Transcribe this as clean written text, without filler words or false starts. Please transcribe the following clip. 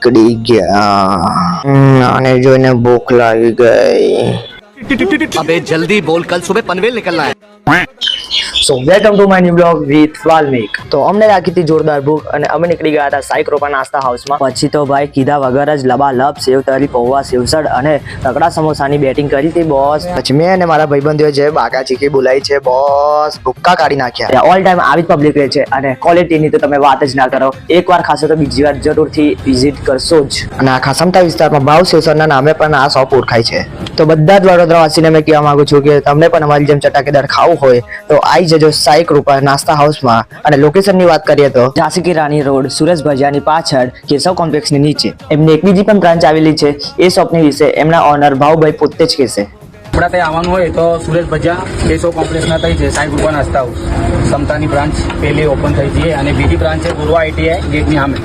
નીકળી ગયા અને જોઈને ભૂખ લાગી ગઈ। अबे जल्दी बोल, कल सुबह पनवेल निकलना है। So welcome to my new blog with Valmik. તો અમને રાખી હતી જોરદાર ભૂખ અને અમે નીકળી ગયા હતા સાઈ કૃપા નાસ્તા હાઉસમાં। પછી તો ભાઈ કીધા વગર જ લબાલબ સેવ તરી પૌવા સેવસડ અને તકડા સમોસાની બેટિંગ કરી હતી બોસ। પછી મેં અને મારા ભાઈબંધીઓ જે બાકા ચીકી બોલાઈ છે બોસ, ભૂક્કા કાઢી નાખ્યા। ઓલ ટાઈમ આવી જ પબ્લિક રહે છે અને ક્વોલિટીની તો તમે વાત જ ના કરો। એકવાર ખાશો તો બીજી વાર જરૂરથી વિઝિટ કરશો જ। અને આ ખાસમતા વિસ્તારમાં ભાવ સેવસરના નામે પણ આ શોપ ઓળખાય છે। તો બધા જ વડોદરાવાસીને મેં કહેવા માંગુ છું કે તમને પણ અમારી જેમ ચટાકેદાર ખાવું હોય તો આવી જજો સાઈ કૃપા નાસ્તા હાઉસમાં। અને લોકેશનની વાત કરીએ તો ઝાંસી કી રાણી રોડ, સુરેશ ભજીયાની પાછળ, કેશવ કોમ્પ્લેક્સની નીચે। એમની એક બીજી પણ બ્રાન્ચ આવેલી છે। એ શોપની વિશે એમના ઓનર ભાવભાઈ પોતે જ કહેશે। આપણા ત્યાં આવવાનું હોય તો સુરેશ ભજીયા કેશવ કોમ્પ્લેક્સના થઈ છે સાઈ કૃપા નાસ્તા હાઉસ સમતાની બ્રાન્ચ પહેલી ઓપન થઈ છે અને બીજી બ્રાન્ચ છે પૂર્વા ITI ગેટની સામે।